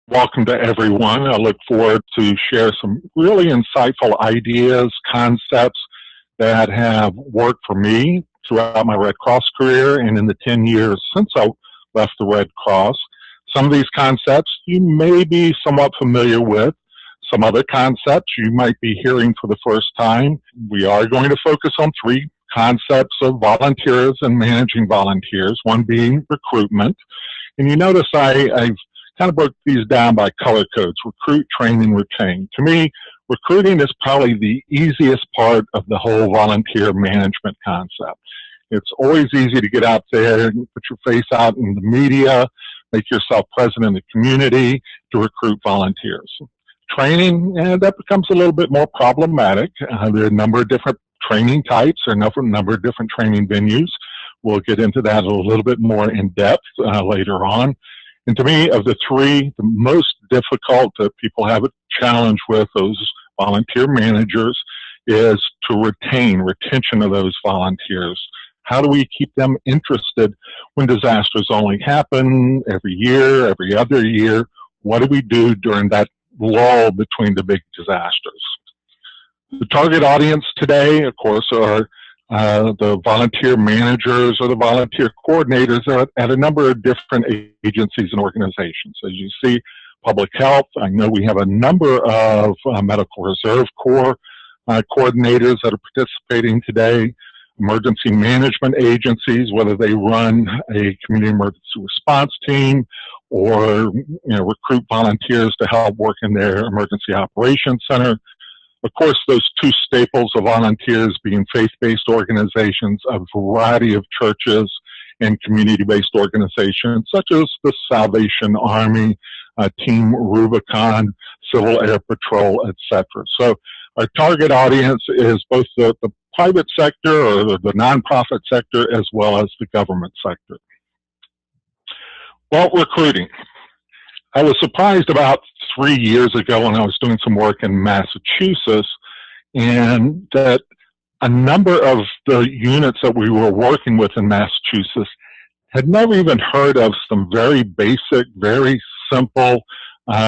Welcome to everyone. I look forward to share some really insightful ideas, concepts that have worked for me throughout my Red Cross career and in the 10 years since I left the Red Cross. Some of these concepts you may be somewhat familiar with. Some other concepts you might be hearing for the first time. We are going to focus on three concepts of volunteers and managing volunteers, one being recruitment. And you notice I've kind of broke these down by color codes: recruit, train, and retain. To me, recruiting is probably the easiest part of the whole volunteer management concept. It's always easy to get out there and put your face out in the media, make yourself present in the community to recruit volunteers. Training, that becomes a little bit more problematic. There are a number of different training types, or a number of different training venues. We'll get into that a little bit more in depth later on. And to me, of the three, the most difficult that people have a challenge with, those volunteer managers, is to retention of those volunteers. How do we keep them interested when disasters only happen every year, every other year? What do we do during that lull between the big disasters? The target audience today, of course, are the volunteer managers or the volunteer coordinators at a number of different agencies and organizations. As you see, public health, I know we have a number of medical reserve corps coordinators that are participating today. Emergency management agencies, whether they run a community emergency response team or recruit volunteers to help work in their emergency operations center. Of course, those two staples of volunteers being faith-based organizations, a variety of churches and community-based organizations, such as the Salvation Army, Team Rubicon, Civil Air Patrol, etc. So our target audience is both the private sector or the nonprofit sector as well as the government sector. Well, recruiting. I was surprised about 3 years ago when I was doing some work in Massachusetts, and that a number of the units that we were working with in Massachusetts had never even heard of some very basic, very simple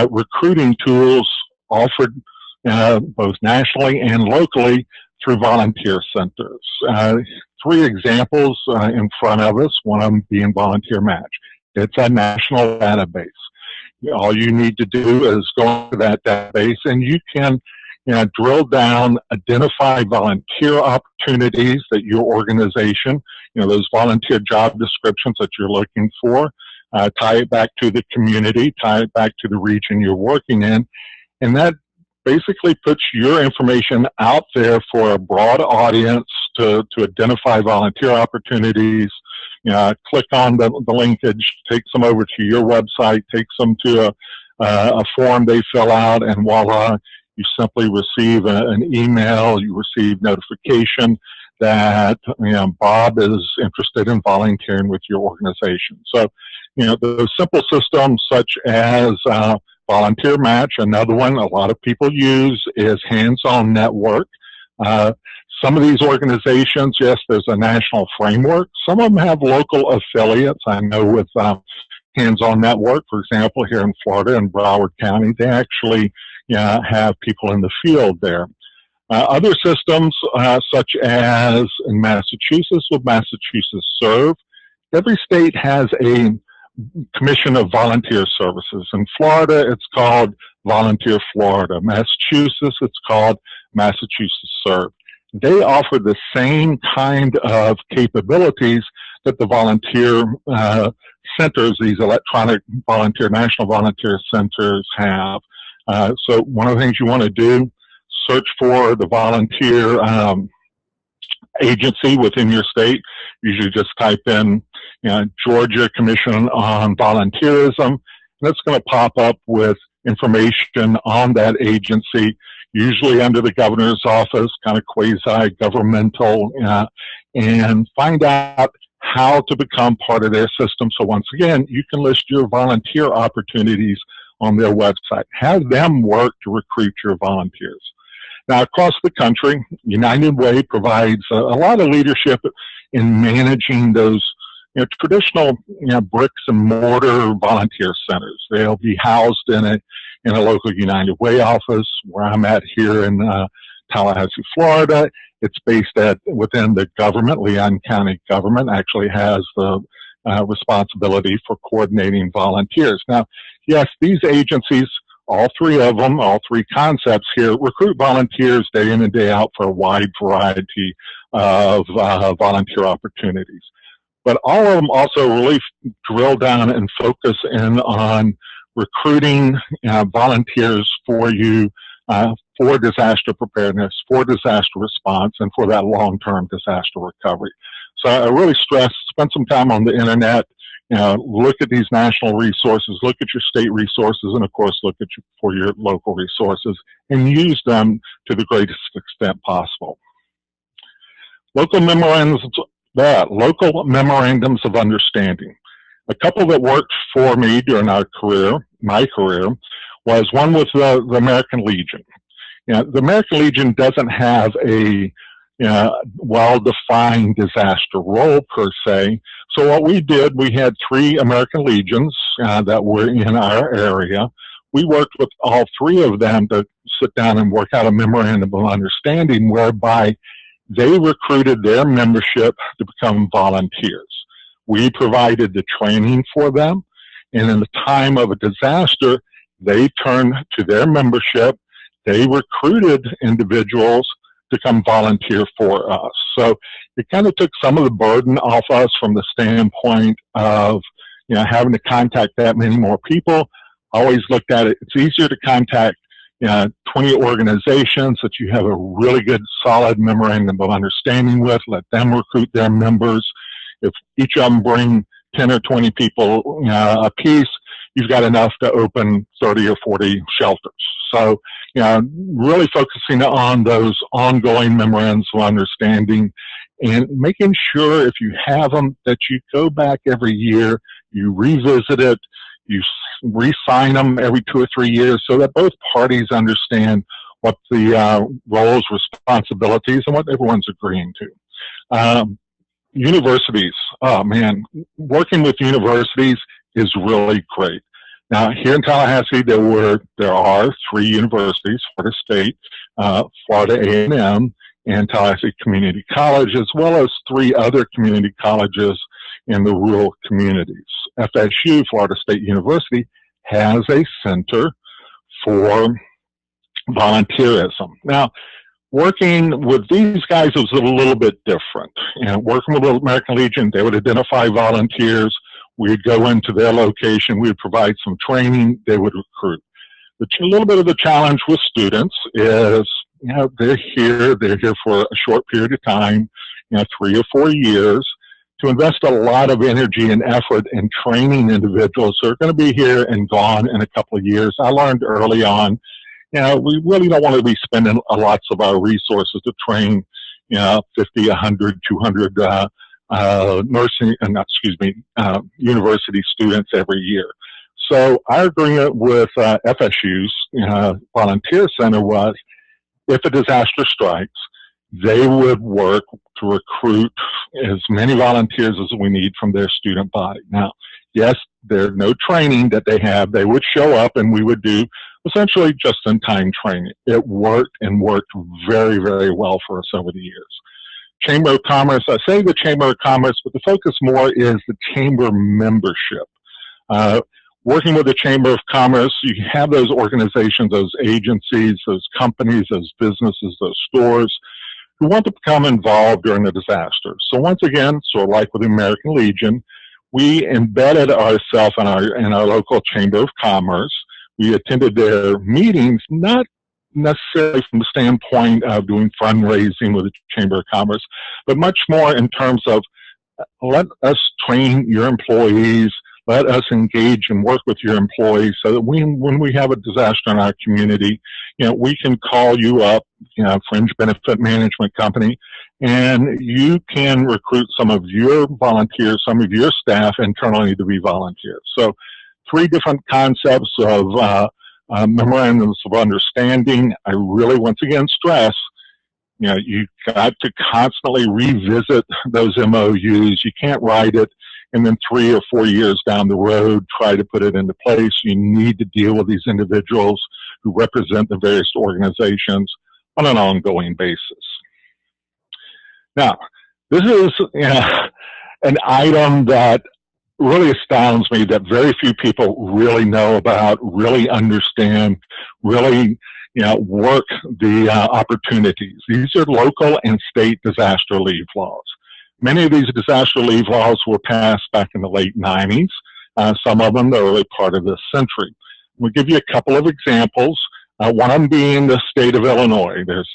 recruiting tools offered both nationally and locally through volunteer centers. Three examples in front of us, one of them being Volunteer Match. It's a national database. All you need to do is go to that database and you can drill down, identify volunteer opportunities that your organization, those volunteer job descriptions that you're looking for, tie it back to the community, tie it back to the region you're working in, and that basically puts your information out there for a broad audience to identify volunteer opportunities. Click on the linkage, takes them over to your website, takes them to a form they fill out, and voila, you simply receive an email, you receive notification that Bob is interested in volunteering with your organization. So, those simple systems such as Volunteer Match. Another one a lot of people use is Hands-On Network. Some of these organizations, yes, there's a national framework. Some of them have local affiliates. I know with Hands-On Network, for example, here in Florida in Broward County, they actually have people in the field there. Other systems, such as in Massachusetts with Massachusetts Serve, every state has a Commission of Volunteer Services. In Florida, it's called Volunteer Florida. Massachusetts, it's called Massachusetts Serve. They offer the same kind of capabilities that the volunteer centers, these electronic national volunteer centers have. So one of the things you want to do, search for the volunteer agency within your state. Usually just type in Georgia Commission on Volunteerism, and it's going to pop up with information on that agency, usually under the governor's office, kind of quasi-governmental, and find out how to become part of their system. So once again, you can list your volunteer opportunities on their website. Have them work to recruit your volunteers. Now, across the country, United Way provides a lot of leadership in managing those traditional, bricks and mortar volunteer centers. They'll be housed in a local United Way office where I'm at here in Tallahassee, Florida. It's based within the government. Leon County government actually has the responsibility for coordinating volunteers. Now, yes, these agencies, all three of them, all three concepts here, recruit volunteers day in and day out for a wide variety of volunteer opportunities. But all of them also really drill down and focus in on recruiting volunteers for you for disaster preparedness, for disaster response, and for that long-term disaster recovery. So I really stress, spend some time on the internet, look at these national resources, look at your state resources, and of course look at for your local resources, and use them to the greatest extent possible. Local memorandums of understanding. A couple that worked for me during my career, was one with the American Legion. The American Legion doesn't have a well-defined disaster role per se. So what we did, we had 3 American Legions that were in our area. We worked with all 3 of them to sit down and work out a memorandum of understanding whereby they recruited their membership to become volunteers. We provided the training for them, and in the time of a disaster, they turned to their membership. They recruited individuals to come volunteer for us. So it kind of took some of the burden off us from the standpoint of, having to contact that many more people. I always looked at it, it's easier to contact 20 organizations that you have a really good, solid memorandum of understanding with, let them recruit their members. If each of them bring 10 or 20 people a piece, you've got enough to open 30 or 40 shelters. So, really focusing on those ongoing memorandums of understanding and making sure if you have them that you go back every year, you revisit it, you re-sign them every 2 or 3 years so that both parties understand what the roles, responsibilities, and what everyone's agreeing to. Universities, oh man, working with universities is really great. Now, here in Tallahassee, there are 3 universities: Florida State, Florida A&M, and Tallahassee Community College, as well as 3 other community colleges in the rural communities. FSU, Florida State University, has a center for volunteerism. Now, working with these guys was a little bit different. Working with the American Legion, they would identify volunteers. We'd go into their location. We'd provide some training. They would recruit. A little bit of the challenge with students is, they're here for a short period of time, 3 or 4 years, to invest a lot of energy and effort in training individuals who are going to be here and gone in a couple of years. I learned early on, we really don't want to be spending lots of our resources to train, 50, 100, 200 university students every year. So our agreement with FSU's volunteer center was, if a disaster strikes, they would work to recruit as many volunteers as we need from their student body. Now, yes, there's no training that they have. They would show up and we would do essentially just-in-time training. It worked and worked very, very well for us over the years. Chamber of Commerce, I say the Chamber of Commerce, but the focus more is the chamber membership. Working with the Chamber of Commerce, you have those organizations, those agencies, those companies, those businesses, those stores who want to become involved during a disaster. So once again, sort of like with the American Legion, we embedded ourselves in our local Chamber of Commerce. We attended their meetings, not necessarily from the standpoint of doing fundraising with the Chamber of Commerce, but much more in terms of let us train your employees, let us engage and work with your employees so that when we have a disaster in our community, we can call you up, Fringe Benefit Management Company, and you can recruit some of your volunteers, some of your staff internally to be volunteers. So 3 different concepts of memorandums of understanding. I really, once again, stress, you've got to constantly revisit those MOUs. You can't write it and then 3 or 4 years down the road, try to put it into place. You need to deal with these individuals who represent the various organizations on an ongoing basis. Now, this is an item that really astounds me, that very few people really know about, really understand, really work the opportunities. These are local and state disaster leave laws. Many of these disaster leave laws were passed back in the late 90s, some of them the early part of this century. We'll give you a couple of examples, one of them being the state of Illinois. There's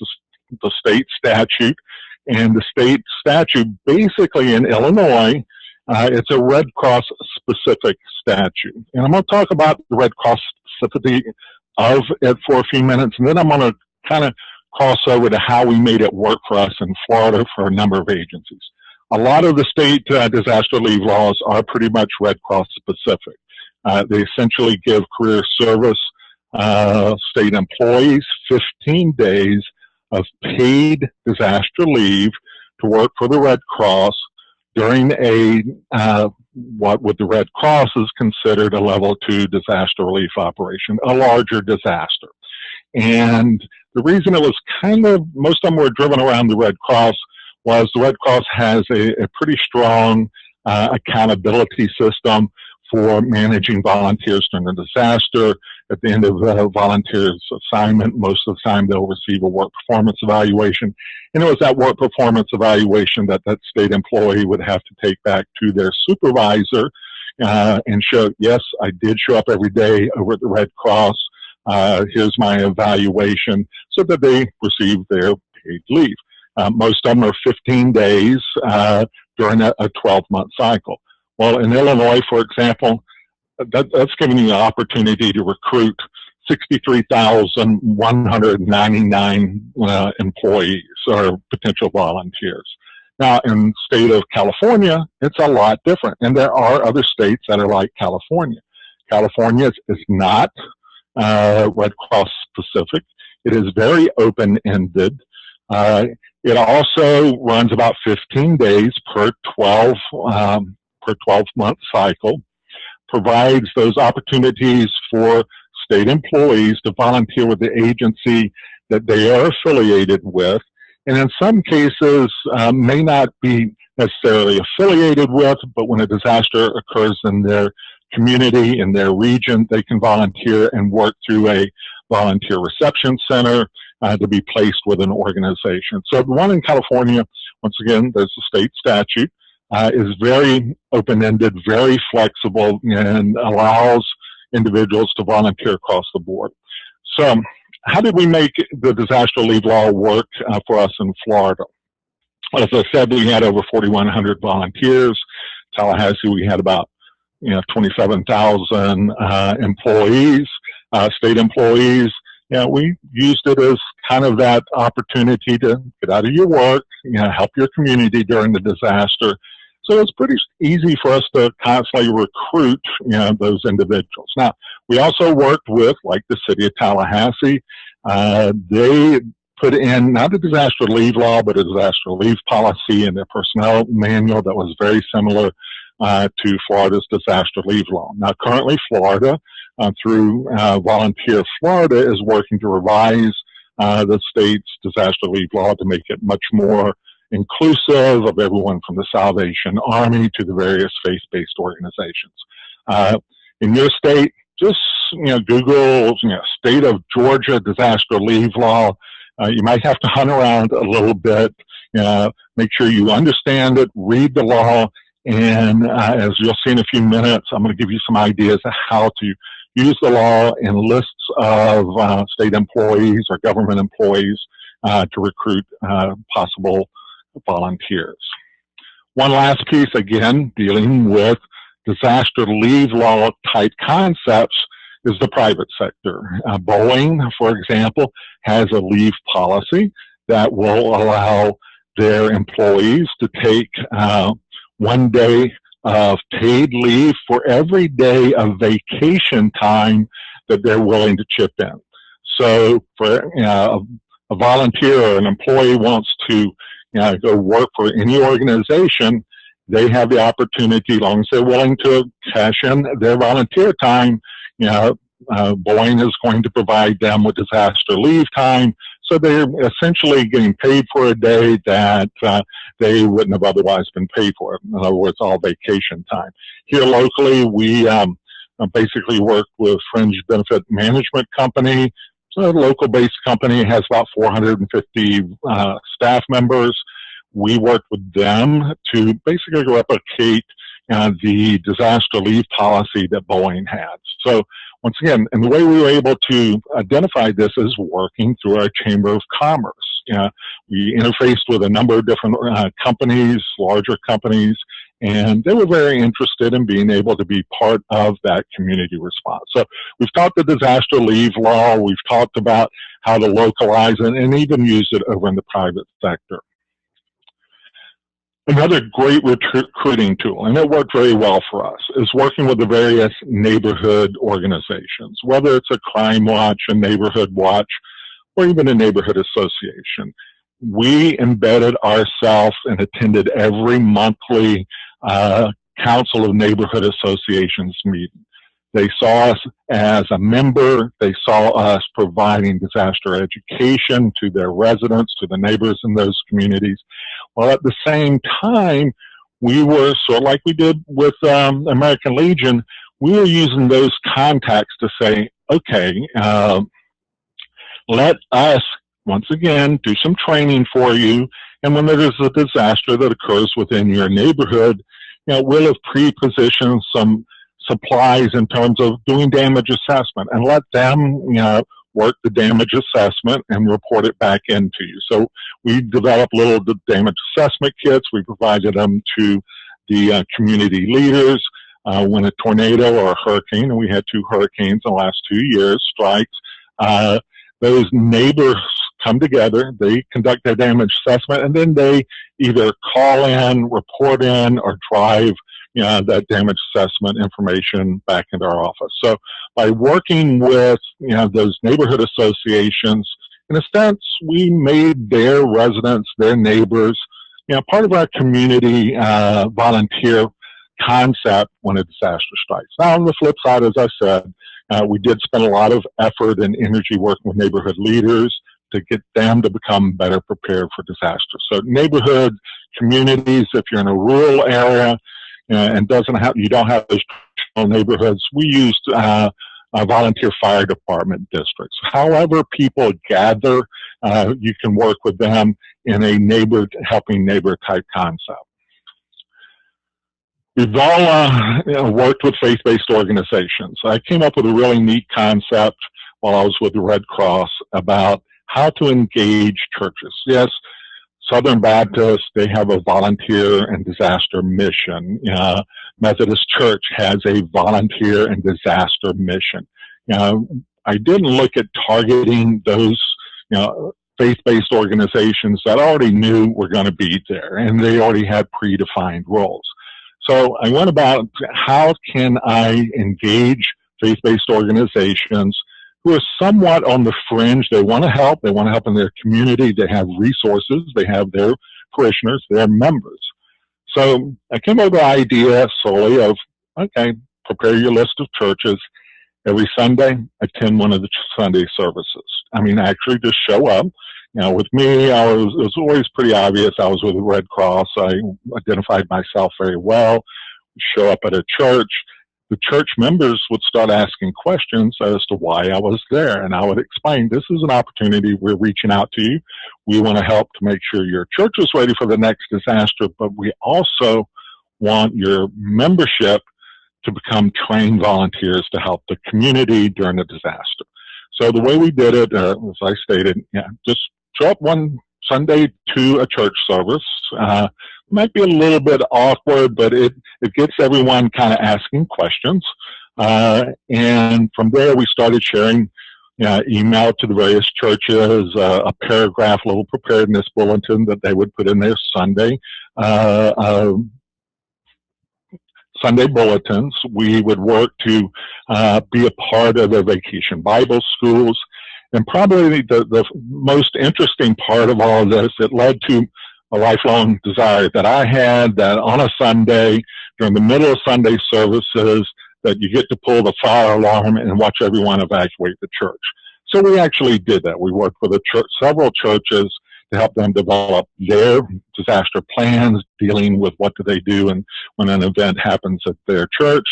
the state statute, and the state statute basically in Illinois, it's a Red Cross specific statute. And I'm going to talk about the Red Cross specificity of it for a few minutes, and then I'm going to kind of cross over to how we made it work for us in Florida for a number of agencies. A lot of the state disaster leave laws are pretty much Red Cross specific. They essentially give career service state employees 15 days of paid disaster leave to work for the Red Cross during what with the Red Cross is considered a level 2 disaster relief operation, a larger disaster. And the reason it was most of them were driven around the Red Cross was the Red Cross has a pretty strong accountability system for managing volunteers during a disaster. At the end of the volunteer's assignment, most of the time they'll receive a work performance evaluation. And it was that work performance evaluation that that state employee would have to take back to their supervisor and show, yes, I did show up every day over at the Red Cross. Here's my evaluation, so that they receive their paid leave. Most of them are 15 days during a 12-month cycle. Well, in Illinois, for example, that's giving you an opportunity to recruit 63,199 employees or potential volunteers. Now, in the state of California, it's a lot different, and there are other states that are like California. California is not Red Cross specific. It is very open-ended. It also runs about 15 days per 12-month cycle, provides those opportunities for state employees to volunteer with the agency that they are affiliated with, and in some cases may not be necessarily affiliated with, but when a disaster occurs in their community, in their region, they can volunteer and work through a volunteer reception center to be placed with an organization. So the one in California, once again, there's a state statute, is very open-ended, very flexible, and allows individuals to volunteer across the board. So how did we make the disaster leave law work for us in Florida? Well, as I said, we had over 4,100 volunteers. Tallahassee, we had about 27,000 employees, state employees. We used it as kind of that opportunity to get out of your work, help your community during the disaster. So it's pretty easy for us to constantly recruit, those individuals. Now, we also worked with, like the city of Tallahassee. They put in not a disaster leave law, but a disaster leave policy in their personnel manual that was very similar to Florida's disaster leave law. Now, currently, Florida, through Volunteer Florida, is working to revise the state's disaster leave law to make it much more inclusive of everyone from the Salvation Army to the various faith-based organizations. In your state, just Google state of Georgia disaster leave law. You might have to hunt around a little bit, make sure you understand it, read the law, and as you'll see in a few minutes, I'm going to give you some ideas of how to use the law in lists of state employees or government employees to recruit possible volunteers. One last piece, again, dealing with disaster leave law type concepts, is the private sector. Boeing, for example, has a leave policy that will allow their employees to take 1 day of paid leave for every day of vacation time that they're willing to chip in. So for a volunteer or an employee wants to go work for any organization, they have the opportunity, as long as they're willing to cash in their volunteer time, Boeing is going to provide them with disaster leave time. So they're essentially getting paid for a day that they wouldn't have otherwise been paid for. In other words, all vacation time. Here locally, we basically work with Fringe Benefit Management Company. So a local-based company has about 450 staff members. We work with them to basically replicate the disaster leave policy that Boeing had. So once again, and the way we were able to identify this is working through our Chamber of Commerce. We interfaced with a number of different companies, larger companies, and they were very interested in being able to be part of that community response. So we've talked the disaster leave law, we've talked about how to localize it, and even use it over in the private sector. Another great recruiting tool, and it worked very well for us, is working with the various neighborhood organizations, whether it's a crime watch, a neighborhood watch, or even a neighborhood association. We embedded ourselves and attended every monthly Council of Neighborhood Associations meeting. They saw us as a member. They saw us providing disaster education to their residents, to the neighbors in those communities. Well, at the same time, we were, sort of like we did with American Legion, we were using those contacts to say, okay, let us, once again, do some training for you. And when there is a disaster that occurs within your neighborhood, we'll have pre-positioned some supplies in terms of doing damage assessment, and let them, work the damage assessment and report it back into you. So we developed little damage assessment kits. We provided them to the community leaders when a tornado or a hurricane, and we had 2 hurricanes in the last 2 years, strikes. Those neighbors come together, they conduct their damage assessment, and then they either call in, report in, or drive that damage assessment information back into our office. So by working with those neighborhood associations, in a sense, we made their residents, their neighbors, part of our community volunteer concept when a disaster strikes. Now, on the flip side, as I said, we did spend a lot of effort and energy working with neighborhood leaders to get them to become better prepared for disaster. So neighborhood communities, if you're in a rural area, and you don't have those traditional neighborhoods, we used volunteer fire department districts. However people gather, you can work with them in a helping neighbor type concept. We've all worked with faith-based organizations. I came up with a really neat concept while I was with the Red Cross about how to engage churches. Yes, Southern Baptist, they have a volunteer and disaster mission. Methodist Church has a volunteer and disaster mission. I didn't look at targeting those, faith-based organizations that already knew were going to be there, and they already had predefined roles. So I went about, how can I engage faith-based organizations who are somewhat on the fringe? They want to help in their community, they have resources, they have their parishioners, their members. So I came up with the idea solely of, okay, prepare your list of churches. Every Sunday, attend one of the Sunday services. I mean, actually just show up. With me, it was always pretty obvious. I was with the Red Cross. I identified myself very well. Show up at a church. The church members would start asking questions as to why I was there. And I would explain, this is an opportunity. We're reaching out to you. We want to help to make sure your church is ready for the next disaster, but we also want your membership to become trained volunteers to help the community during a disaster. So the way we did it, as I stated, just show up one Sunday to a church service. Might be a little bit awkward, but it gets everyone kind of asking questions. And from there, we started sharing email to the various churches, a paragraph, little preparedness bulletin that they would put in their Sunday bulletins. We would work to be a part of their vacation Bible schools. And probably the most interesting part of all of this, it led to a lifelong desire that I had, that on a Sunday, during the middle of Sunday services, that you get to pull the fire alarm and watch everyone evacuate the church. So we actually did that. We worked with several churches to help them develop their disaster plans, dealing with what do they do and when an event happens at their church.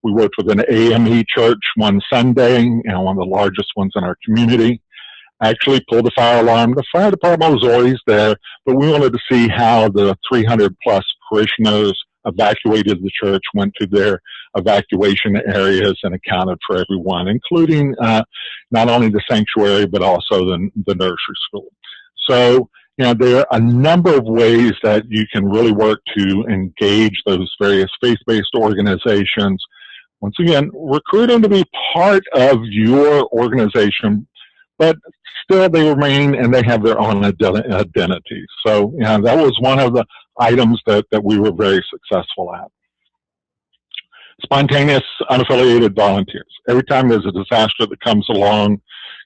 We worked with an AME church one Sunday, one of the largest ones in our community. Actually pulled the fire alarm. The fire department was always there, but we wanted to see how the 300 plus parishioners evacuated the church, went to their evacuation areas and accounted for everyone, including not only the sanctuary, but also the nursery school. So, there are a number of ways that you can really work to engage those various faith-based organizations. Once again, recruit them to be part of your organization, but still they remain and they have their own identity. So, that was one of the items that we were very successful at. Spontaneous, unaffiliated volunteers. Every time there's a disaster that comes along,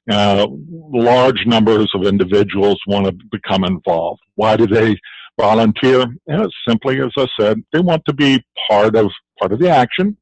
large numbers of individuals want to become involved. Why do they volunteer? Simply, as I said, they want to be part of the action.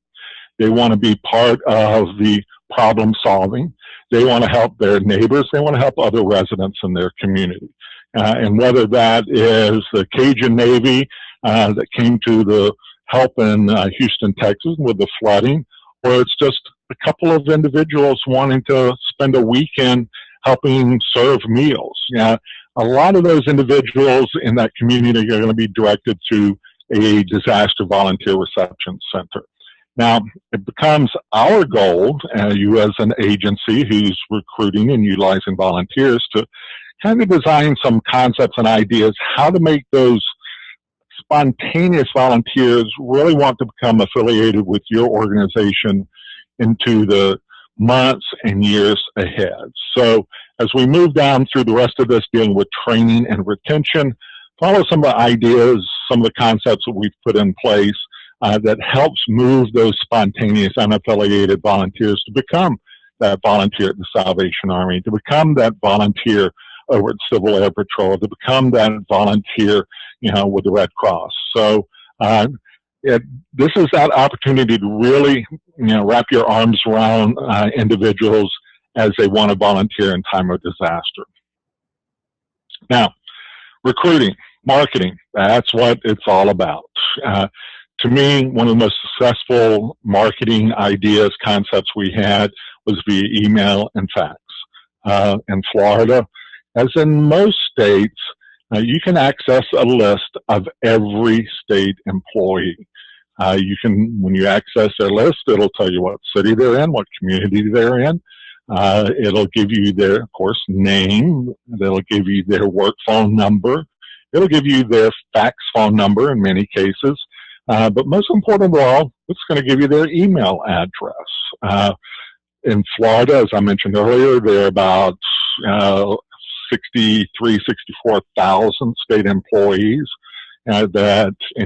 They want to be part of the problem solving. They want to help their neighbors. They want to help other residents in their community. And whether that is the Cajun Navy that came to the help in Houston, Texas with the flooding, or it's just a couple of individuals wanting to spend a weekend helping serve meals. A lot of those individuals in that community are going to be directed to a disaster volunteer reception center. Now, it becomes our goal, you as an agency who's recruiting and utilizing volunteers, to kind of design some concepts and ideas how to make those spontaneous volunteers really want to become affiliated with your organization into the months and years ahead. So as we move down through the rest of this, dealing with training and retention, follow some of the ideas, some of the concepts that we've put in place that helps move those spontaneous, unaffiliated volunteers to become that volunteer at the Salvation Army, to become that volunteer over at Civil Air Patrol, to become that volunteer, with the Red Cross. So this is that opportunity to really, wrap your arms around individuals as they want to volunteer in time of disaster. Now, recruiting, marketing, that's what it's all about. To me, one of the most successful marketing ideas, concepts we had was via email and fax. In Florida, as in most states, you can access a list of every state employee. When you access their list, it'll tell you what city they're in, what community they're in. It'll give you their, of course, name. It'll give you their work phone number. It'll give you their fax phone number in many cases. But most important of all, it's going to give you their email address. In Florida, as I mentioned earlier, there are about 64,000 state employees and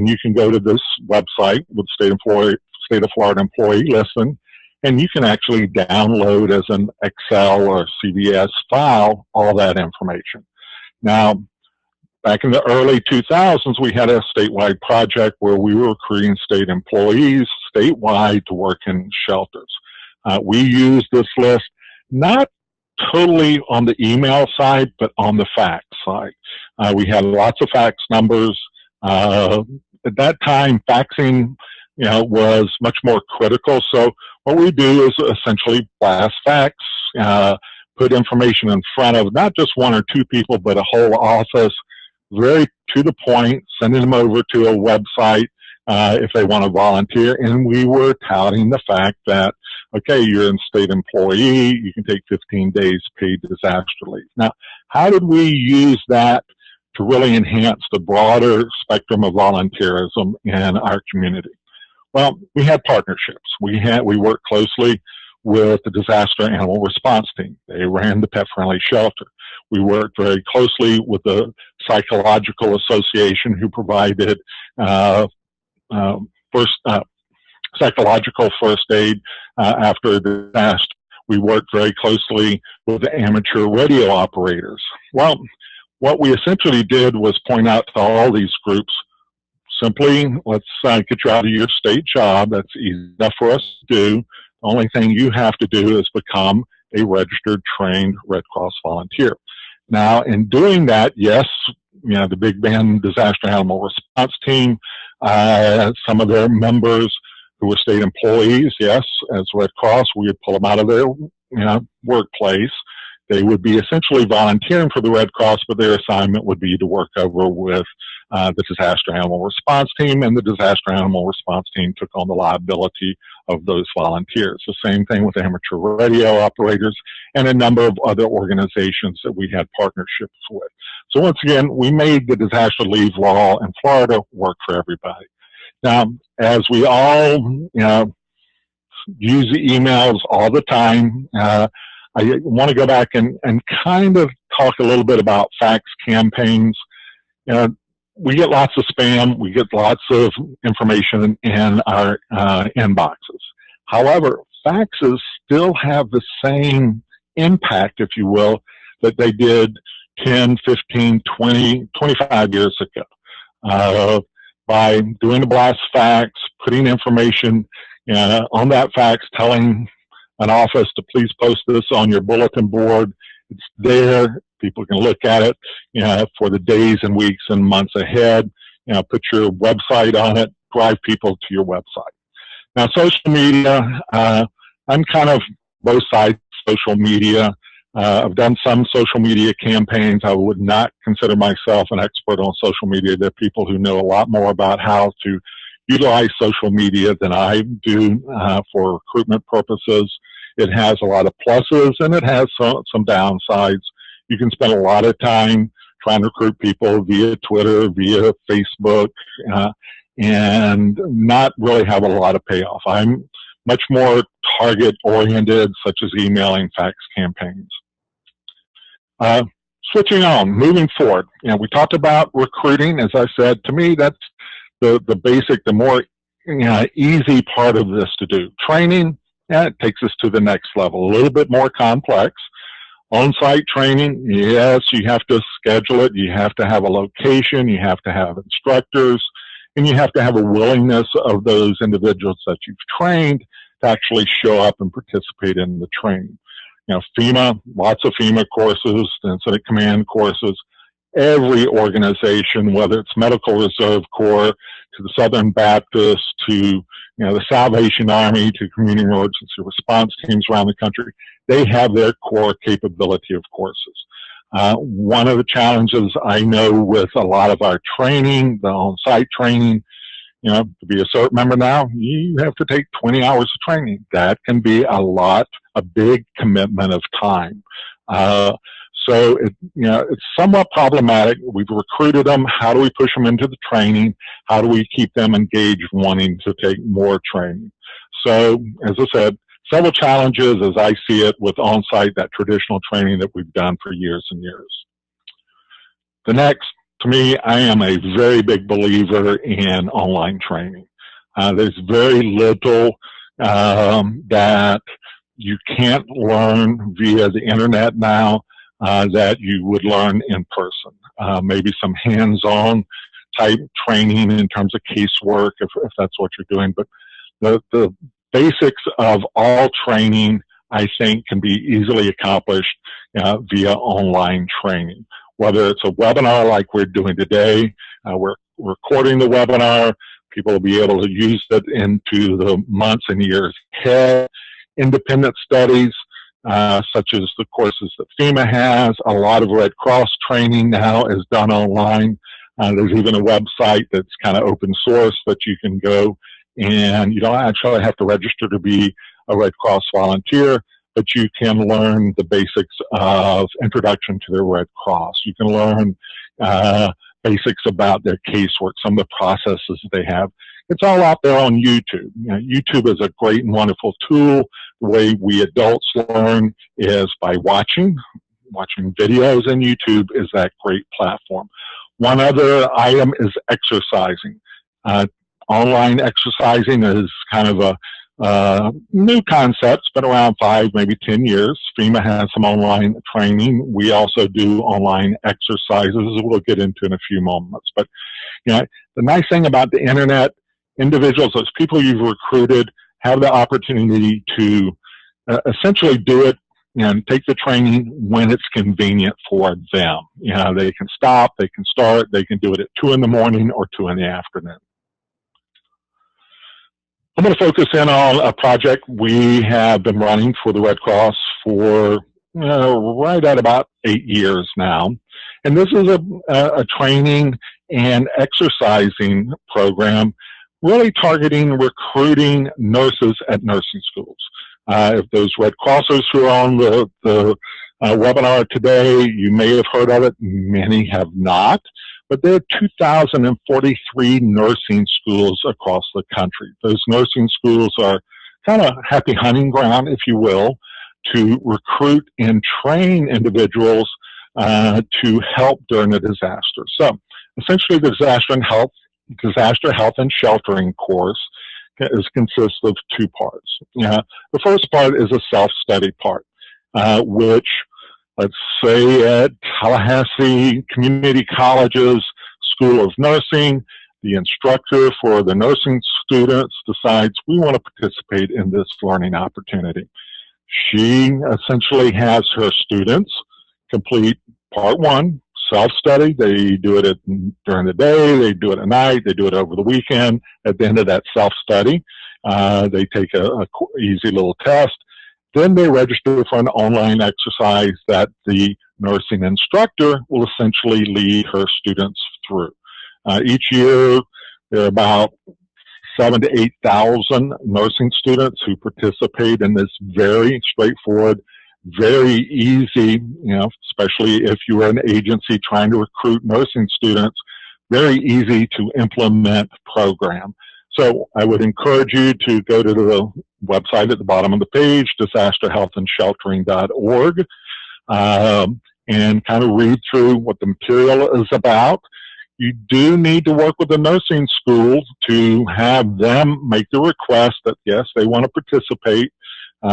you can go to this website with State of Florida Employee Listen, and you can actually download as an Excel or CVS file all that information. Now, back in the early 2000s, we had a statewide project where we were recruiting state employees statewide to work in shelters. We used this list not totally on the email side, but on the fax side. We had lots of fax numbers. At that time, faxing, was much more critical. So what we do is essentially blast fax, put information in front of not just one or two people, but a whole office, very to the point, sending them over to a website if they want to volunteer. And we were touting the fact that, okay, you're a state employee, you can take 15 days paid disaster leave. Now, how did we use that to really enhance the broader spectrum of volunteerism in our community? Well, we had partnerships. We worked closely with the Disaster Animal Response Team. They ran the Pet Friendly Shelter. We worked very closely with the Psychological Association, who provided psychological first aid after a disaster. We worked very closely with the amateur radio operators. Well, what we essentially did was point out to all these groups, simply, let's get you out of your state job. That's easy enough for us to do. The only thing you have to do is become a registered, trained Red Cross volunteer. Now, in doing that, yes, the Big Bend Disaster Animal Response Team, some of their members who were state employees, yes, as Red Cross, we would pull them out of their workplace. They would be essentially volunteering for the Red Cross, but their assignment would be to work over with the Disaster Animal Response Team, and the Disaster Animal Response Team took on the liability of those volunteers. The same thing with amateur radio operators and a number of other organizations that we had partnerships with. So once again, we made the disaster leave law in Florida work for everybody. Now, as we all use the emails all the time, I want to go back and kind of talk a little bit about fax campaigns. We get lots of spam. We get lots of information in our inboxes. However, faxes still have the same impact, if you will, that they did 10, 15, 20, 25 years ago. By doing a blast fax, putting information on that fax, telling an office to please post this on your bulletin board. It's there. People can look at it, for the days and weeks and months ahead. Put your website on it. Drive people to your website. Now, social media. I'm kind of both sides of social media. I've done some social media campaigns. I would not consider myself an expert on social media. There are people who know a lot more about how to utilize social media than I do for recruitment purposes. It has a lot of pluses and it has some downsides. You can spend a lot of time trying to recruit people via Twitter, via Facebook, and not really have a lot of payoff. I'm much more target-oriented, such as emailing, fax campaigns. Switching on, moving forward. We talked about recruiting. As I said, to me, that's the basic, the more easy part of this to do. Training, it takes us to the next level, a little bit more complex. On-site training, yes, you have to schedule it. You have to have a location. You have to have instructors. And you have to have a willingness of those individuals that you've trained to actually show up and participate in the training. FEMA, lots of FEMA courses, incident command courses. Every organization, whether it's Medical Reserve Corps, to the Southern Baptist, to the Salvation Army, to community emergency response teams around the country, they have their core capability of courses. One of the challenges I know with a lot of our training, the on-site training, to be a CERT member now, you have to take 20 hours of training. That can be a big commitment of time. So it's somewhat problematic. We've recruited them. How do we push them into the training? How do we keep them engaged, wanting to take more training? So, as I said, several challenges as I see it with on-site, that traditional training that we've done for years and years. The next, to me, I am a very big believer in online training. There's very little that you can't learn via the internet now that you would learn in person. Maybe some hands-on type training in terms of casework, if that's what you're doing. But the basics of all training, I think, can be easily accomplished via online training. Whether it's a webinar like we're doing today, we're recording the webinar, people will be able to use it into the months and years ahead. Independent studies, such as the courses that FEMA has. A lot of Red Cross training now is done online. There's even a website that's kind of open source that you can go, and you don't actually have to register to be a Red Cross volunteer, but you can learn the basics of introduction to the Red Cross. You can learn basics about their casework, some of the processes they have. It's all out there on YouTube. YouTube is a great and wonderful tool. The way we adults learn is by watching videos, and YouTube is that great platform. One other item is exercising. Online exercising is kind of new concepts, been around 5, maybe 10 years. FEMA has some online training. We also do online exercises we'll get into in a few moments. But you know, the nice thing about the internet, individuals, those people you've recruited, have the opportunity to essentially do it and take the training when it's convenient for them. You know, they can stop, they can start, they can do it at 2 in the morning or 2 in the afternoon. I'm going to focus in on a project we have been running for the Red Cross for right at about 8 years now. And this is a training and exercising program really targeting recruiting nurses at nursing schools. If those Red Crossers who are on the webinar today, you may have heard of it, many have not. But there are 2,043 nursing schools across the country. Those nursing schools are kind of happy hunting ground, if you will, to recruit and train individuals to help during a disaster. So essentially the disaster health and sheltering course consists of 2 parts. The first part is a self-study part, which, let's say at Tallahassee Community College's School of Nursing, the instructor for the nursing students decides we want to participate in this learning opportunity. She essentially has her students complete part 1, self-study. They do it during the day, they do it at night, they do it over the weekend. At the end of that self-study, they take a easy little test. Then they register for an online exercise that the nursing instructor will essentially lead her students through. Each year, there are about 7,000 to 8,000 nursing students who participate in this very straightforward, very easy, especially if you are an agency trying to recruit nursing students, very easy to implement program. So I would encourage you to go to the website at the bottom of the page, disasterhealthandsheltering.org, and kind of read through what the material is about. You do need to work with the nursing school to have them make the request that, yes, they want to participate.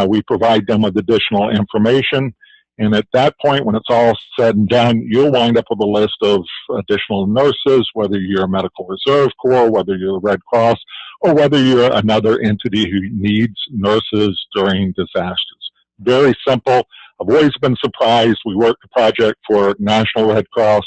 We provide them with additional information. And at that point, when it's all said and done, you'll wind up with a list of additional nurses, whether you're a Medical Reserve Corps, whether you're the Red Cross, or whether you're another entity who needs nurses during disasters. Very simple. I've always been surprised. We work the project for National Red Cross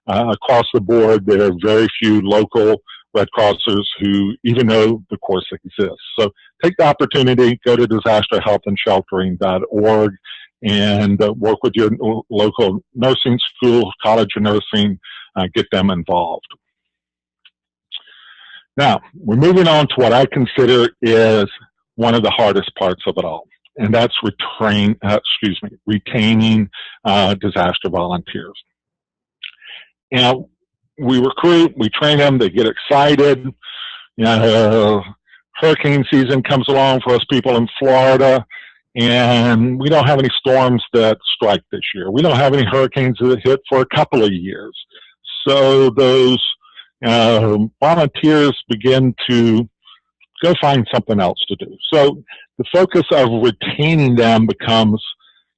across the board. There are very few local Red Crossers who even know the course exists. So take the opportunity, go to disasterhealthandsheltering.org, and work with your local nursing school, college of nursing, get them involved. Now, we're moving on to what I consider is one of the hardest parts of it all, and that's retaining disaster volunteers. We recruit, we train them, they get excited. Hurricane season comes along for us people in Florida, and we don't have any storms that strike this year. We don't have any hurricanes that hit for a couple of years. So those volunteers begin to go find something else to do. So the focus of retaining them becomes,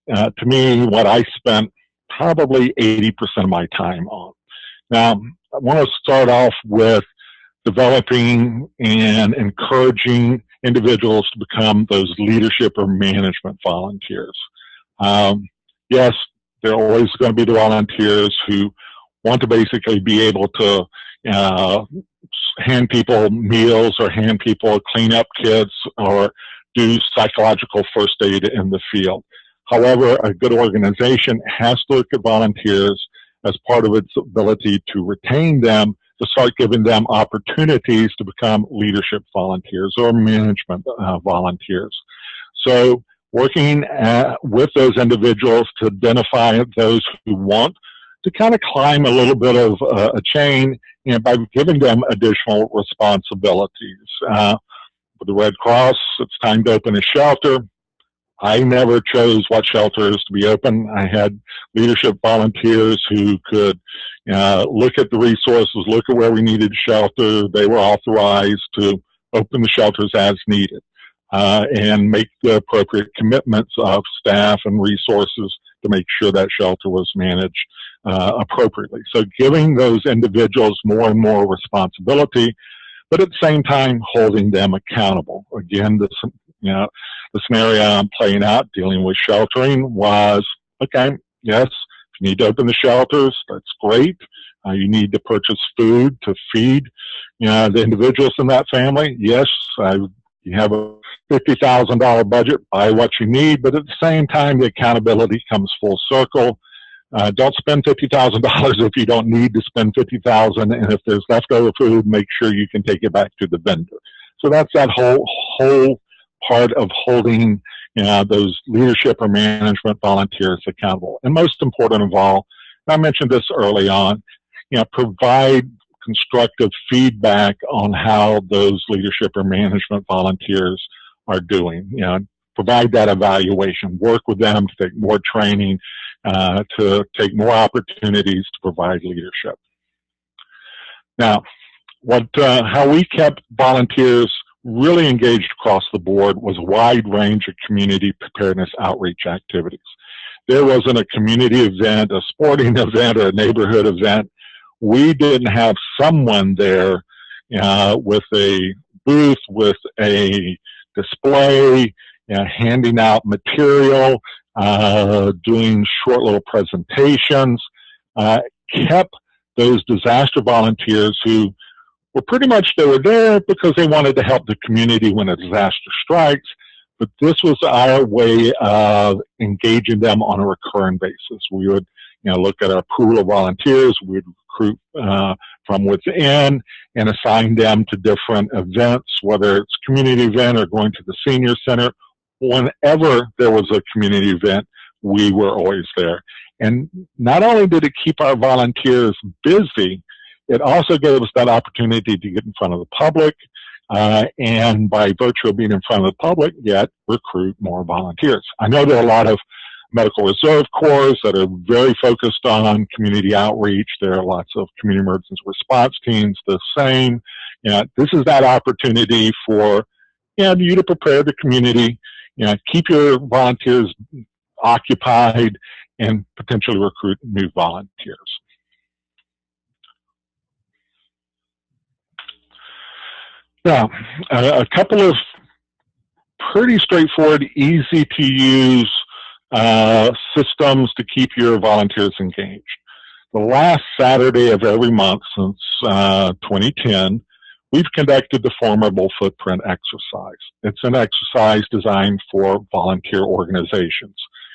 to me, what I spent probably 80% of my time on. Now, I want to start off with developing and encouraging individuals to become those leadership or management volunteers. Yes, there are always going to be the volunteers who want to basically be able to hand people meals or hand people cleanup kits or do psychological first aid in the field. However, a good organization has to look at volunteers as part of its ability to retain them, to start giving them opportunities to become leadership volunteers or management volunteers. So working with those individuals to identify those who want to kind of climb a little bit of a chain, by giving them additional responsibilities. With the Red Cross, it's time to open a shelter. I never chose what shelters to be open. I had leadership volunteers who could look at the resources, look at where we needed shelter. They were authorized to open the shelters as needed. and make the appropriate commitments of staff and resources to make sure that shelter was managed appropriately. So giving those individuals more and more responsibility, but at the same time holding them accountable. Again, the scenario I'm playing out dealing with sheltering was, okay, yes, if you need to open the shelters, that's great. You need to purchase food to feed the individuals in that family. Yes, you have a $50,000 budget, buy what you need, but at the same time, the accountability comes full circle. Don't spend $50,000 if you don't need to spend $50,000, and if there's leftover food, make sure you can take it back to the vendor. So that's that whole part of holding those leadership or management volunteers accountable. And most important of all, I mentioned this early on, provide constructive feedback on how those leadership or management volunteers are doing. Provide that evaluation, work with them to take more training, to take more opportunities to provide leadership. Now, how we kept volunteers really engaged across the board was a wide range of community preparedness outreach activities. There wasn't a community event, a sporting event, or a neighborhood event. We didn't have someone there with a booth, with a display, handing out material, doing short little presentations, kept those disaster volunteers who were pretty much, they were there because they wanted to help the community when a disaster strikes, but this was our way of engaging them on a recurring basis. We would look at our pool of volunteers, we'd recruit from within and assign them to different events, whether it's a community event or going to the senior center. Whenever there was a community event, we were always there. And not only did it keep our volunteers busy, it also gave us that opportunity to get in front of the public, and by virtue of being in front of the public, yet recruit more volunteers. I know there are a lot of medical reserve corps that are very focused on community outreach. There are lots of community emergency response teams, the same. This is that opportunity for you to prepare the community, keep your volunteers occupied, and potentially recruit new volunteers. Now, a couple of pretty straightforward, easy to use systems to keep your volunteers engaged. The last Saturday of every month since 2010, we've conducted the Formable Footprint exercise. It's an exercise designed for volunteer organizations.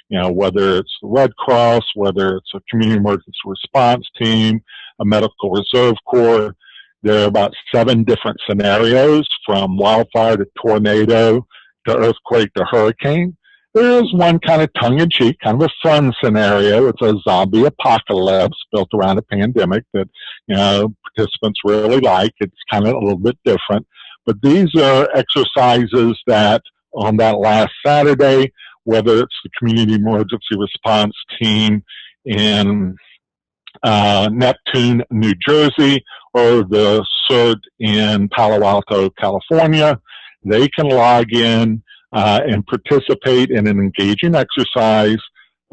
Whether it's the Red Cross, whether it's a community emergency response team, a medical reserve corps. There are about 7 different scenarios, from wildfire to tornado to earthquake to hurricane. There is one kind of tongue-in-cheek, kind of a fun scenario. It's a zombie apocalypse built around a pandemic that participants really like. It's kind of a little bit different. But these are exercises that on that last Saturday, whether it's the community emergency response team in Neptune, New Jersey, or the CERT in Palo Alto, California, they can log in and participate in an engaging exercise,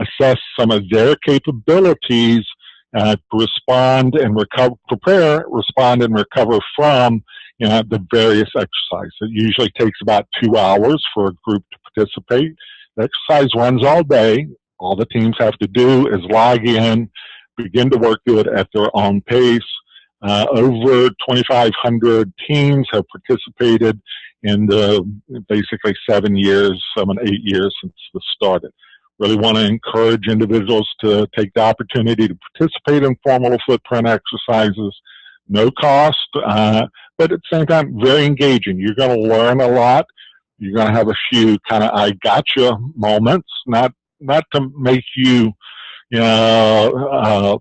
assess some of their capabilities to respond and recover, respond and recover from the various exercises. It usually takes about 2 hours for a group to participate. The exercise runs all day. All the teams have to do is log in, begin to work through it at their own pace. Over 2,500 teams have participated in the basically 8 years since this started. Really want to encourage individuals to take the opportunity to participate in Formable Footprint exercises. No cost, but at the same time, very engaging. You're going to learn a lot. You're going to have a few kind of I gotcha moments, not to make you fail,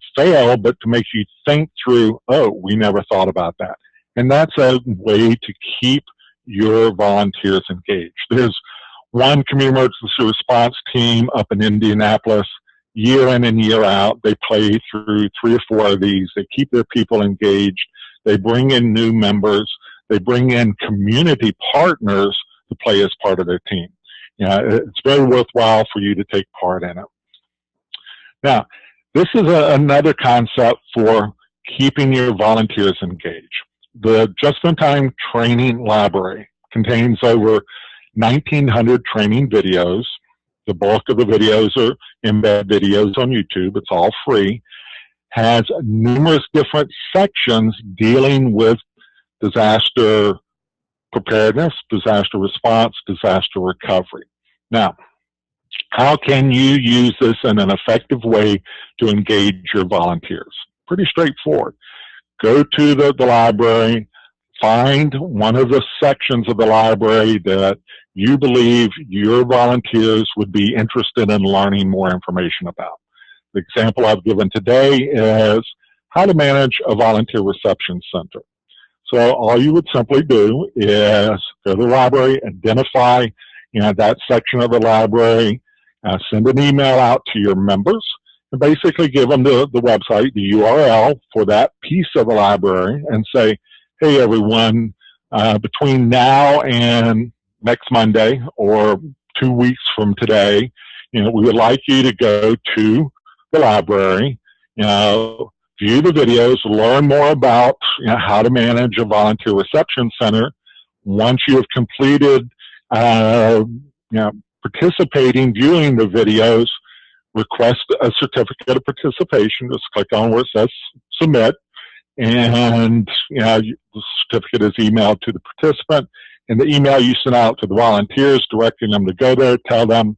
but to make you think through, oh, we never thought about that. And that's a way to keep your volunteers engaged. There's one community emergency response team up in Indianapolis, year in and year out. They play through 3 or 4 of these. They keep their people engaged. They bring in new members. They bring in community partners to play as part of their team. It's very worthwhile for you to take part in it. Now, this is another concept for keeping your volunteers engaged. The JustInTime Training Library contains over 1,900 training videos. The bulk of the videos are embed videos on YouTube. It's all free. Has numerous different sections dealing with disaster preparedness, disaster response, disaster recovery. Now, how can you use this in an effective way to engage your volunteers? Pretty straightforward. Go to the library, find one of the sections of the library that you believe your volunteers would be interested in learning more information about. The example I've given today is how to manage a volunteer reception center. So all you would simply do is go to the library, identify that section of the library, send an email out to your members, and basically give them the website, the URL for that piece of the library, and say, hey everyone, between now and next Monday or 2 weeks from today, we would like you to go to the library, view the videos, learn more about how to manage a volunteer reception center. Once you have completed participating, viewing the videos, request a certificate of participation. Just click on where it says submit, and the certificate is emailed to the participant. And the email you send out to the volunteers directing them to go there, tell them,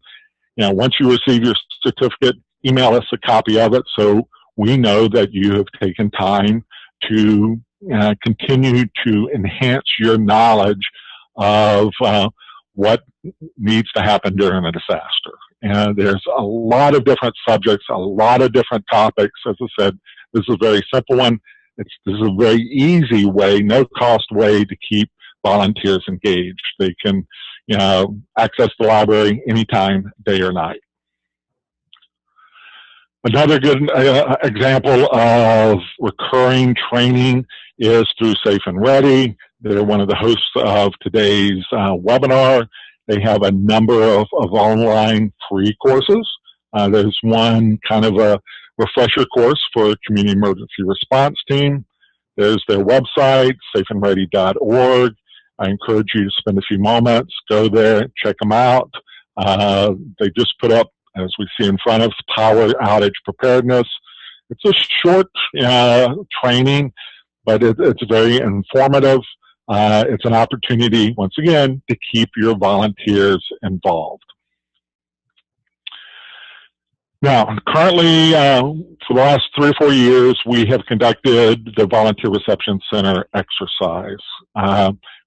once you receive your certificate, email us a copy of it so we know that you have taken time to continue to enhance your knowledge of what needs to happen during a disaster. And there's a lot of different subjects, a lot of different topics. As I said, this is a very simple one. This is a very easy way, no-cost way to keep volunteers engaged. They can access the library anytime, day or night. Another good example of recurring training is through Safe+Ready. They're one of the hosts of today's webinar. They have a number of online free courses. There's one kind of a refresher course for community emergency response team. There's their website, safeandready.org. I encourage you to spend a few moments, go there, check them out. They just put up, as we see in front of us, power outage preparedness. It's a short training, but it's very informative. It's an opportunity, once again, to keep your volunteers involved. Now, currently, for the last 3 or 4 years, we have conducted the Volunteer Reception Center exercise.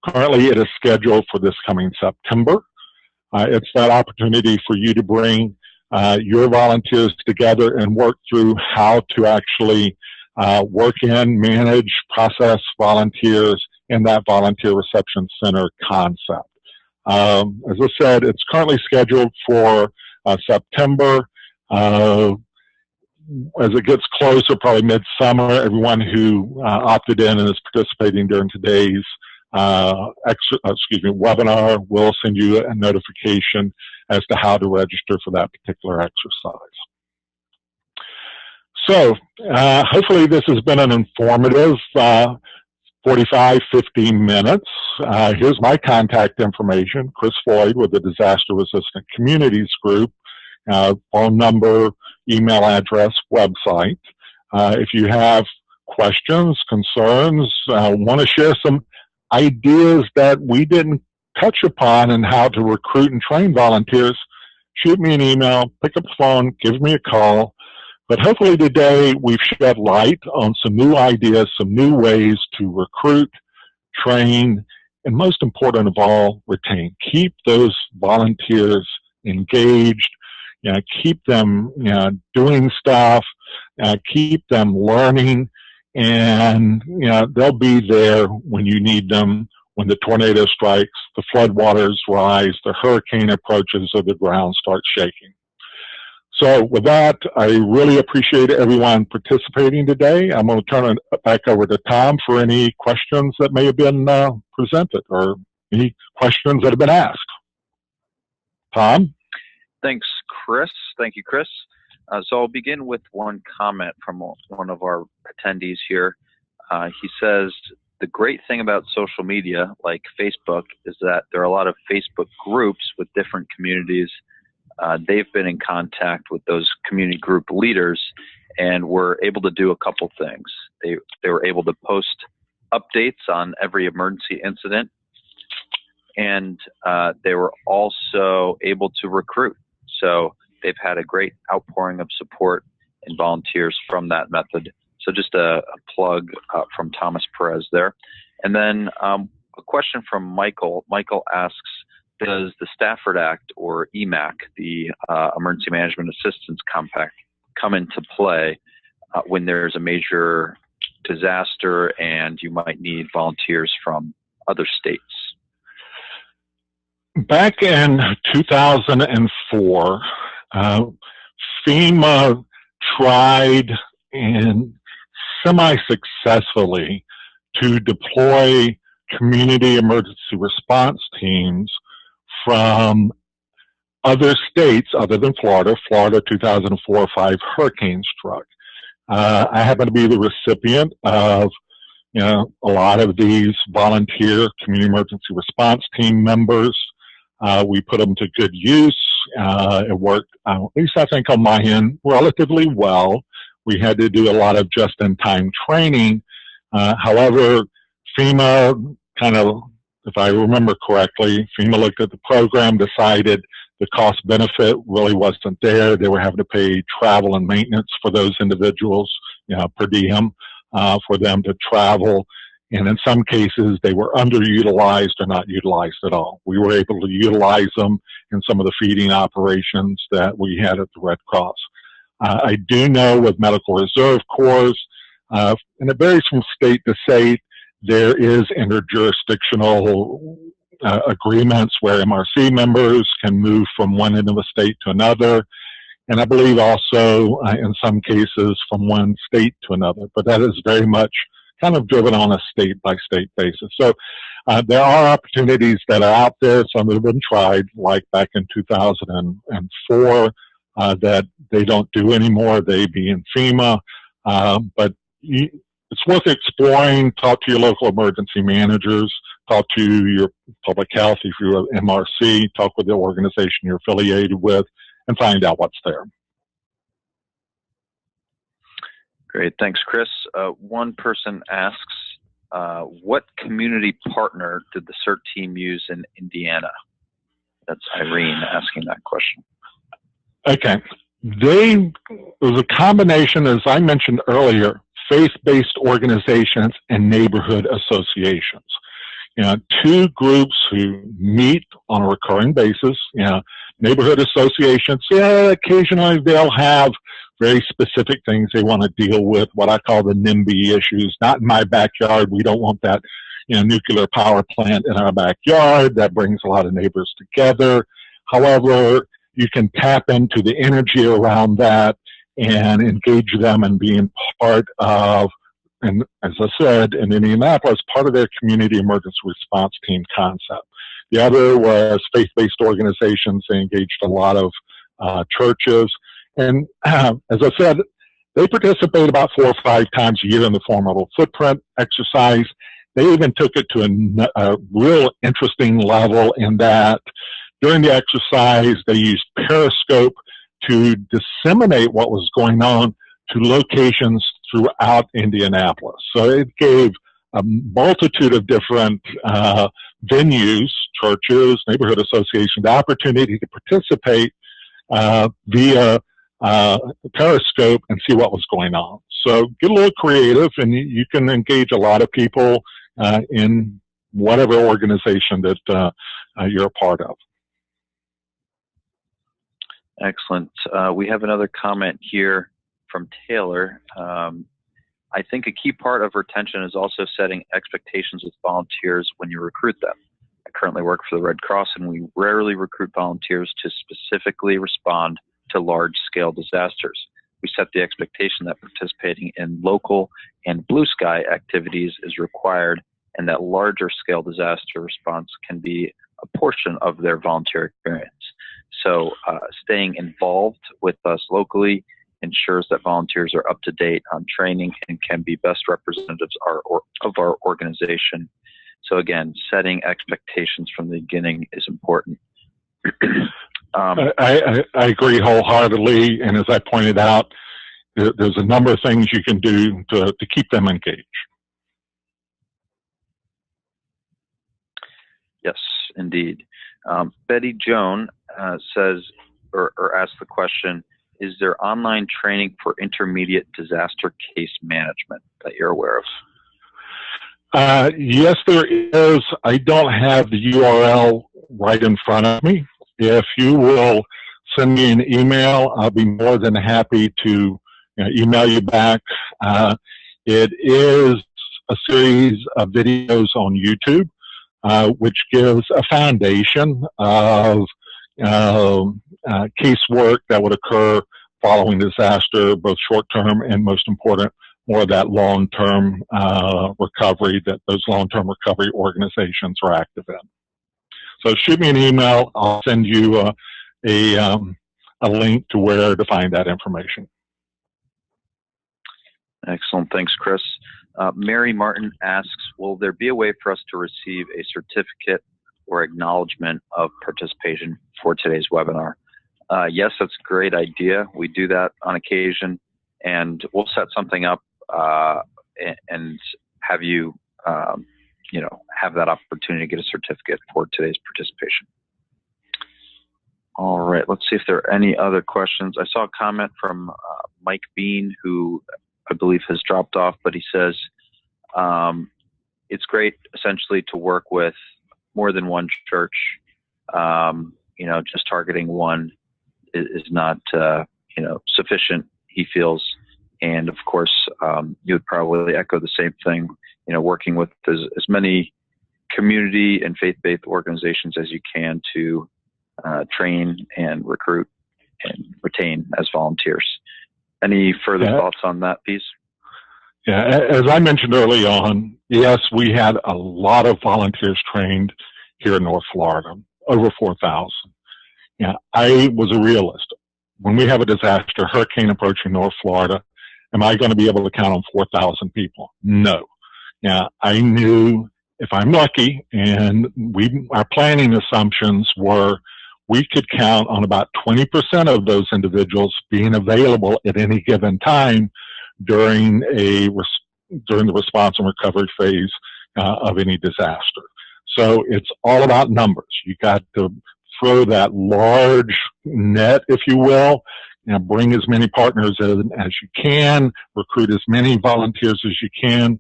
Currently, it is scheduled for this coming September. It's that opportunity for you to bring your volunteers together and work through how to actually work in, manage, process volunteers in that Volunteer Reception Center concept. As I said, it's currently scheduled for September. As it gets closer, probably midsummer, everyone who opted in and is participating during today's webinar will send you a notification as to how to register for that particular exercise. So hopefully this has been an informative 45, 50 minutes. Here's my contact information, Chris Floyd with the Disaster Resistant Communities Group, phone number, email address, website. If you have questions, concerns, want to share some ideas that we didn't touch upon and how to recruit and train volunteers, shoot me an email, pick up the phone, give me a call. But hopefully today we've shed light on some new ideas, some new ways to recruit, train, and most important of all, retain. Keep those volunteers engaged, keep them doing stuff, keep them learning, and they'll be there when you need them, when the tornado strikes, the floodwaters rise, the hurricane approaches, or the ground starts shaking. So with that, I really appreciate everyone participating today. I'm going to turn it back over to Tom for any questions that may have been presented or any questions that have been asked. Tom? Thanks, Chris. Thank you, Chris. So I'll begin with one comment from one of our attendees here. He says, the great thing about social media like Facebook is that there are a lot of Facebook groups with different communities. They've been in contact with those community group leaders and were able to do a couple things. They were able to post updates on every emergency incident, and they were also able to recruit. So they've had a great outpouring of support and volunteers from that method. So just a plug from Thomas Perez there. And then a question from Michael. Michael asks, does the Stafford Act, or EMAC, the Emergency Management Assistance Compact, come into play when there's a major disaster and you might need volunteers from other states? Back in 2004, FEMA tried and semi-successfully to deploy community emergency response teams from other states other than Florida. Florida 2004-05 hurricane struck. I happen to be the recipient of a lot of these volunteer community emergency response team members. We put them to good use. It worked, at least I think on my end, relatively well. We had to do a lot of just-in-time training. However, FEMA kind of, if I remember correctly, FEMA looked at the program, decided the cost benefit really wasn't there. They were having to pay travel and maintenance for those individuals, per diem, for them to travel. And in some cases, they were underutilized or not utilized at all. We were able to utilize them in some of the feeding operations that we had at the Red Cross. I do know with Medical Reserve Corps, and it varies from state to state, there is interjurisdictional agreements where MRC members can move from one end of a state to another. And I believe also in some cases from one state to another, but that is very much kind of driven on a state-by-state basis. So there are opportunities that are out there. Some have been tried, like back in 2004, that they don't do anymore. They be in FEMA, but it's worth exploring. Talk to your local emergency managers. Talk to your public health if you're an MRC. Talk with the organization you're affiliated with, and find out what's there. Great, thanks, Chris. One person asks, what community partner did the CERT team use in Indiana? That's Irene asking that question. Okay. It was a combination, as I mentioned earlier, faith-based organizations and neighborhood associations. Two groups who meet on a recurring basis. Neighborhood associations, occasionally they'll have very specific things they want to deal with, what I call the NIMBY issues. Not in my backyard. We don't want that nuclear power plant in our backyard. That brings a lot of neighbors together. However, you can tap into the energy around that and engage them in being part of, and as I said, in Indianapolis, part of their community emergency response team concept. The other was faith-based organizations. They engaged a lot of churches. And as I said, they participate about 4 or 5 times a year in the Formable Footprint exercise. They even took it to a real interesting level in that during the exercise, they used Periscope to disseminate what was going on to locations throughout Indianapolis. So it gave a multitude of different venues, churches, neighborhood associations, the opportunity to participate via Periscope and see what was going on. So get a little creative, and you can engage a lot of people in whatever organization that you're a part of. Excellent. We have another comment here from Taylor. I think a key part of retention is also setting expectations with volunteers when you recruit them. I currently work for the Red Cross, and we rarely recruit volunteers to specifically respond to large-scale disasters. We set the expectation that participating in local and blue sky activities is required and that larger scale disaster response can be a portion of their volunteer experience. So staying involved with us locally ensures that volunteers are up to date on training and can be best representatives of our organization. So again, setting expectations from the beginning is important. I agree wholeheartedly, and as I pointed out, there's a number of things you can do to keep them engaged. Yes, indeed. Betty Joan says, or asks the question, is there online training for intermediate disaster case management that you're aware of? Yes, there is. I don't have the URL right in front of me. If you will send me an email, I'll be more than happy to email you back. It is a series of videos on YouTube, which gives a foundation of casework that would occur following disaster, both short-term and, most important, more of that long-term recovery that those long-term recovery organizations are active in. So shoot me an email. I'll send you a link to where to find that information. Excellent. Thanks, Chris. Mary Martin asks, will there be a way for us to receive a certificate or acknowledgement of participation for today's webinar? Yes, that's a great idea. We do that on occasion, and we'll set something up and have you, have that opportunity to get a certificate for today's participation. All right, let's see if there are any other questions. I saw a comment from Mike Bean, who I believe has dropped off, but he says, it's great essentially to work with more than one church. Just targeting one is not, sufficient, he feels. And of course, you would probably echo the same thing, working with as many community and faith-based organizations as you can to train and recruit and retain as volunteers. Any further thoughts on that piece? Yeah, as I mentioned early on, yes, we had a lot of volunteers trained here in North Florida, over 4,000. Yeah, I was a realist. When we have a disaster, hurricane approaching North Florida, am I going to be able to count on 4,000 people? No. Yeah, I knew if I'm lucky, and our planning assumptions were we could count on about 20% of those individuals being available at any given time during the response and recovery phase of any disaster. So it's all about numbers. You got to throw that large net, if you will, bring as many partners in as you can, recruit as many volunteers as you can,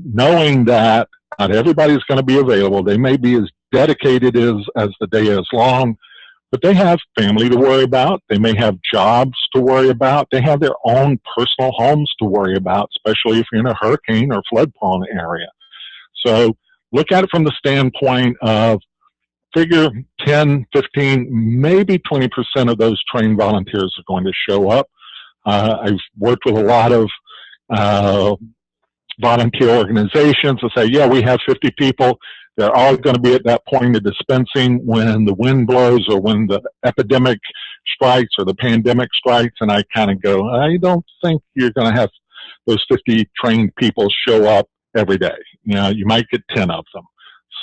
knowing that not everybody's going to be available. They may be as dedicated as the day is long, but they have family to worry about. They may have jobs to worry about. They have their own personal homes to worry about, especially if you're in a hurricane or flood-prone area. So look at it from the standpoint of figure 10, 15, maybe 20% of those trained volunteers are going to show up. I've worked with a lot of volunteer organizations that say, yeah, we have 50 people. They're all going to be at that point of dispensing when the wind blows or when the epidemic strikes or the pandemic strikes. And I kind of go, I don't think you're going to have those 50 trained people show up every day. You might get 10 of them.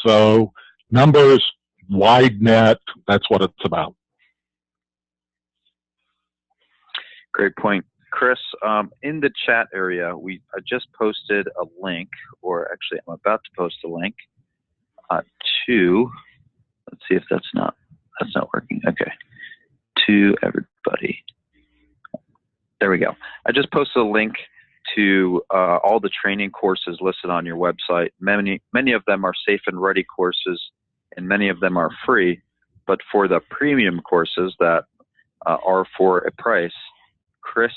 So numbers, wide net, that's what it's about. Great point. Chris, in the chat area, I just posted a link, or actually I'm about to post a link to, let's see if that's not working. Okay. To everybody. There we go. I just posted a link to all the training courses listed on your website. Many of them are Safe and Ready courses, and many of them are free. But for the premium courses that are for a price, Chris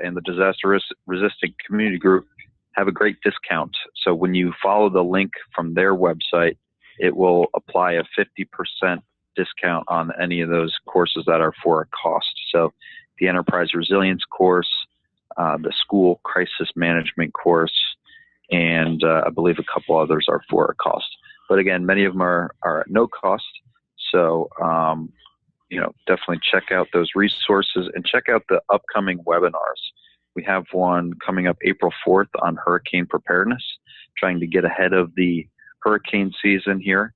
and the Disaster Resistant Community Group have a great discount. So when you follow the link from their website, it will apply a 50% discount on any of those courses that are for a cost. So the Enterprise Resilience course, the School Crisis Management course, and I believe a couple others are for a cost. But again, many of them are at no cost. So, definitely check out those resources and check out the upcoming webinars. We have one coming up April 4th on hurricane preparedness, trying to get ahead of the hurricane season here.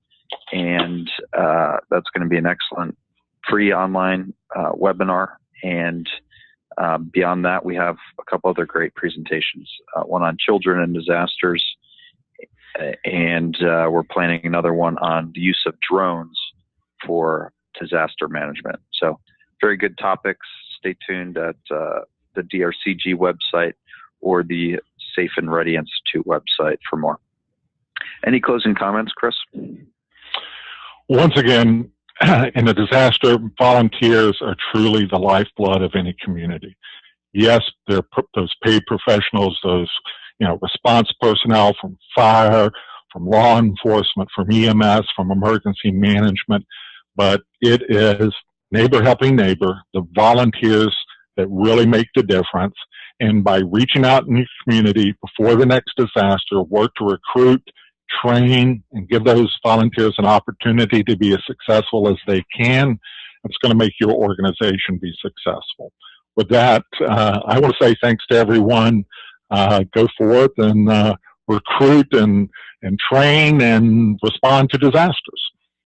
And that's going to be an excellent free online webinar. And beyond that, we have a couple other great presentations, one on children and disasters, and we're planning another one on the use of drones for disaster management. So very good topics. Stay tuned at the DRCG website or the Safe+Ready Institute website for more. Any closing comments, Chris? Once again, in a disaster, volunteers are truly the lifeblood of any community. Yes, they're those paid professionals, those response personnel from fire, from law enforcement, from EMS, from emergency management, but it is neighbor helping neighbor, the volunteers that really make the difference. And by reaching out in the community before the next disaster, work to recruit, train, and give those volunteers an opportunity to be as successful as they can. It's going to make your organization be successful. With that, I want to say thanks to everyone. Go forth and recruit and train and respond to disasters.